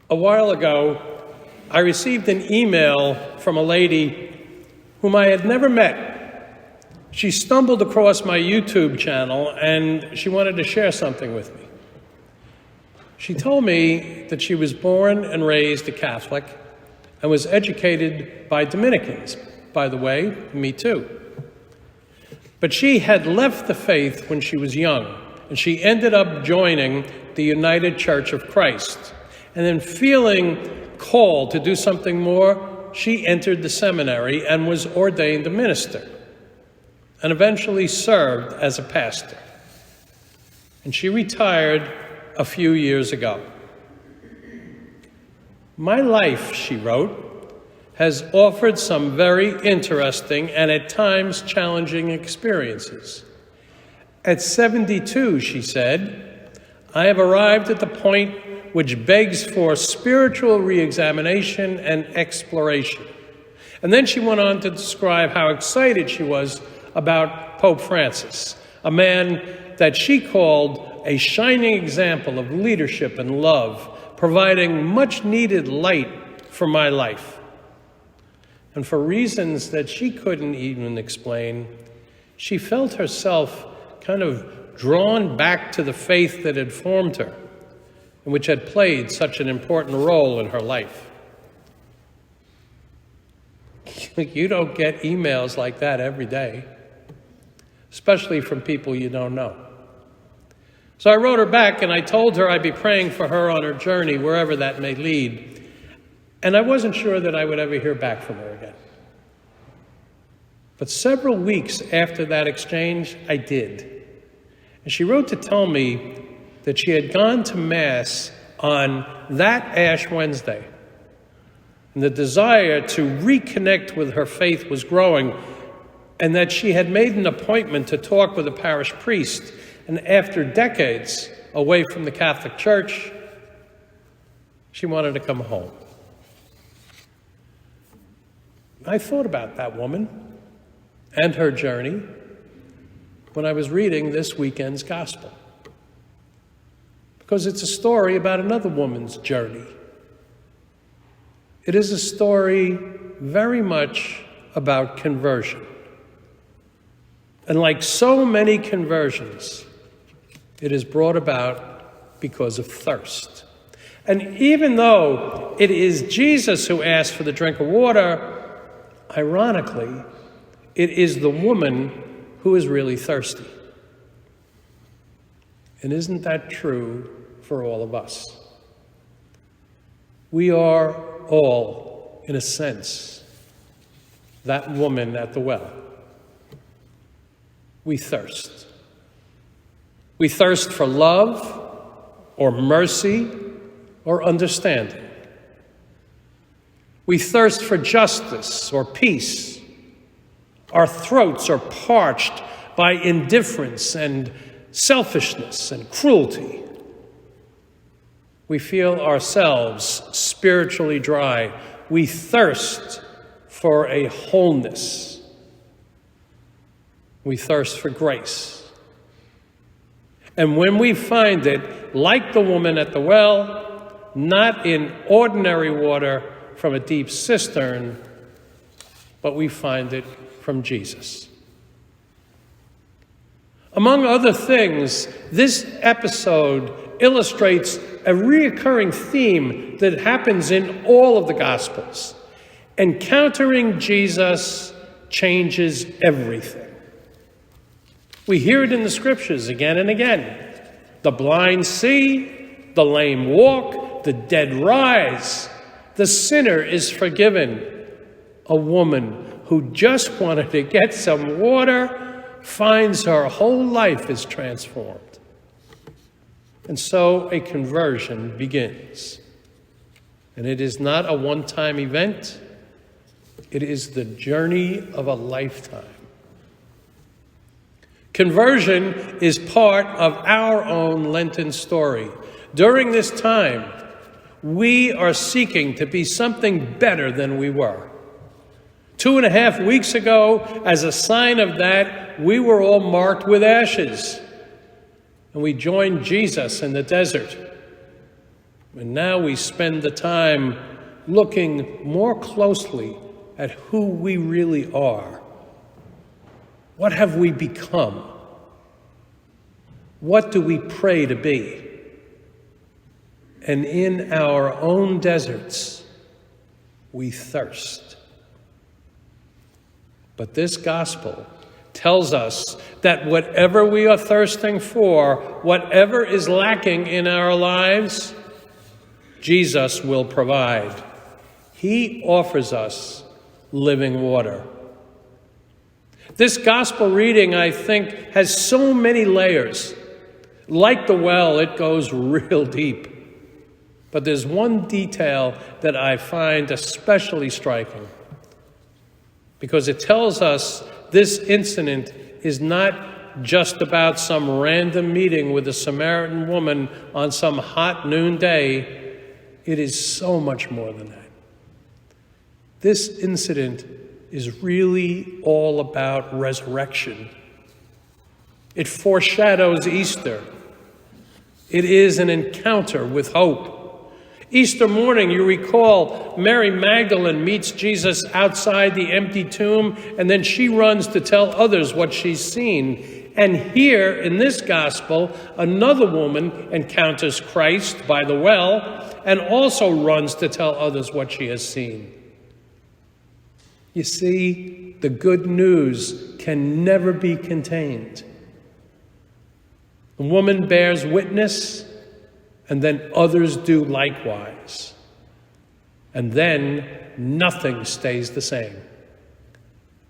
A while ago, I received an email from a lady whom I had never met. She stumbled across my YouTube channel and she wanted to share something with me. She told me that she was born and raised a Catholic and was educated by Dominicans. By the way, me too. But she had left the faith when she was young, and she ended up joining the United Church of Christ. And then feeling called to do something more, she entered the seminary and was ordained a minister, and eventually served as a pastor. And she retired a few years ago. My life, she wrote, has offered some very interesting and at times challenging experiences. At 72, she said, I have arrived at the point which begs for spiritual re-examination and exploration. And then she went on to describe how excited she was about Pope Francis, a man that she called a shining example of leadership and love, providing much needed light for my life. And for reasons that she couldn't even explain, she felt herself kind of drawn back to the faith that had formed her, and which had played such an important role in her life. You don't get emails like that every day, especially from people you don't know. So I wrote her back and I told her I'd be praying for her on her journey, wherever that may lead. And I wasn't sure that I would ever hear back from her again. But several weeks after that exchange, I did. And she wrote to tell me that she had gone to Mass on that Ash Wednesday. And the desire to reconnect with her faith was growing, and that she had made an appointment to talk with a parish priest. And after decades away from the Catholic Church, she wanted to come home. I thought about that woman and her journey when I was reading this weekend's gospel, because it's a story about another woman's journey. It is a story very much about conversion. And like so many conversions, it is brought about because of thirst. And even though it is Jesus who asked for the drink of water, ironically, it is the woman who is really thirsty. And isn't that true for all of us? We are all, in a sense, that woman at the well. We thirst. We thirst for love, or mercy, or understanding. We thirst for justice or peace. Our throats are parched by indifference and selfishness and cruelty. We feel ourselves spiritually dry. We thirst for a wholeness. We thirst for grace. And when we find it, like the woman at the well, not in ordinary water from a deep cistern, but we find it from Jesus. Among other things, this episode illustrates a recurring theme that happens in all of the Gospels. Encountering Jesus changes everything. We hear it in the Scriptures again and again. The blind see, the lame walk, the dead rise. The sinner is forgiven. A woman who just wanted to get some water finds her whole life is transformed. And so a conversion begins. And it is not a one-time event. It is the journey of a lifetime. Conversion is part of our own Lenten story. During this time, we are seeking to be something better than we were. 2.5 weeks ago, as a sign of that, we were all marked with ashes. And we joined Jesus in the desert. And now we spend the time looking more closely at who we really are. What have we become? What do we pray to be? And in our own deserts, we thirst. But this gospel tells us that whatever we are thirsting for, whatever is lacking in our lives, Jesus will provide. He offers us living water. This gospel reading, I think, has so many layers. Like the well, it goes real deep. But there's one detail that I find especially striking, because it tells us this incident is not just about some random meeting with a Samaritan woman on some hot noonday. It is so much more than that. This incident is really all about resurrection. It foreshadows Easter. It is an encounter with hope. Easter morning, you recall, Mary Magdalene meets Jesus outside the empty tomb, and then she runs to tell others what she's seen. And here, in this gospel, another woman encounters Christ by the well and also runs to tell others what she has seen. You see, the good news can never be contained. The woman bears witness, and then others do likewise. And then nothing stays the same.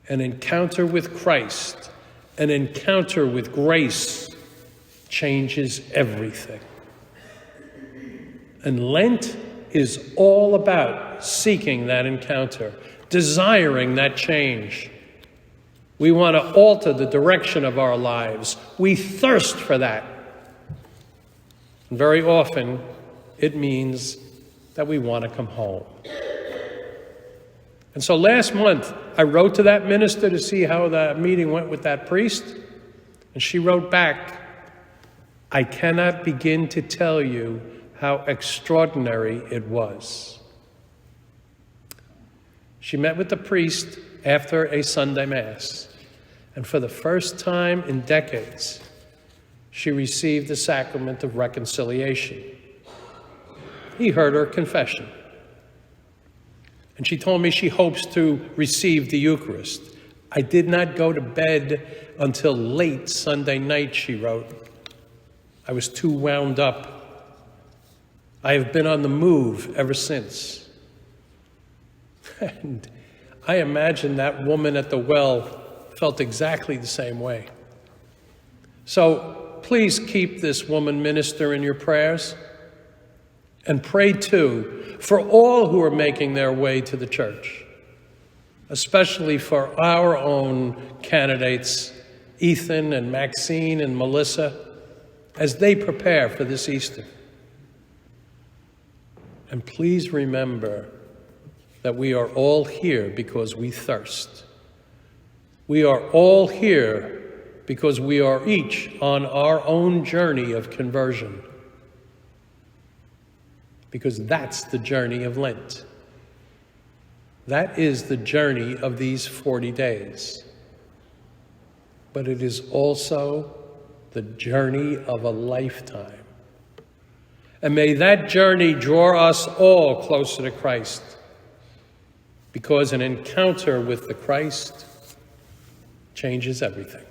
An encounter with Christ, an encounter with grace, changes everything. And Lent is all about seeking that encounter, desiring that change. We want to alter the direction of our lives. We thirst for that. And very often, it means that we want to come home. And so last month, I wrote to that minister to see how the meeting went with that priest. And she wrote back, "I cannot begin to tell you how extraordinary it was." She met with the priest after a Sunday Mass. And for the first time in decades, she received the sacrament of reconciliation. He heard her confession. And she told me she hopes to receive the Eucharist. "I did not go to bed until late Sunday night," she wrote. "I was too wound up. I have been on the move ever since." And I imagine that woman at the well felt exactly the same way. So please keep this woman minister in your prayers, and pray too for all who are making their way to the church, especially for our own candidates, Ethan and Maxine and Melissa, as they prepare for this Easter. And please remember that we are all here because we thirst. We are all here because we are each on our own journey of conversion. Because that's the journey of Lent. That is the journey of these 40 days. But it is also the journey of a lifetime. And may that journey draw us all closer to Christ, because an encounter with the Christ changes everything.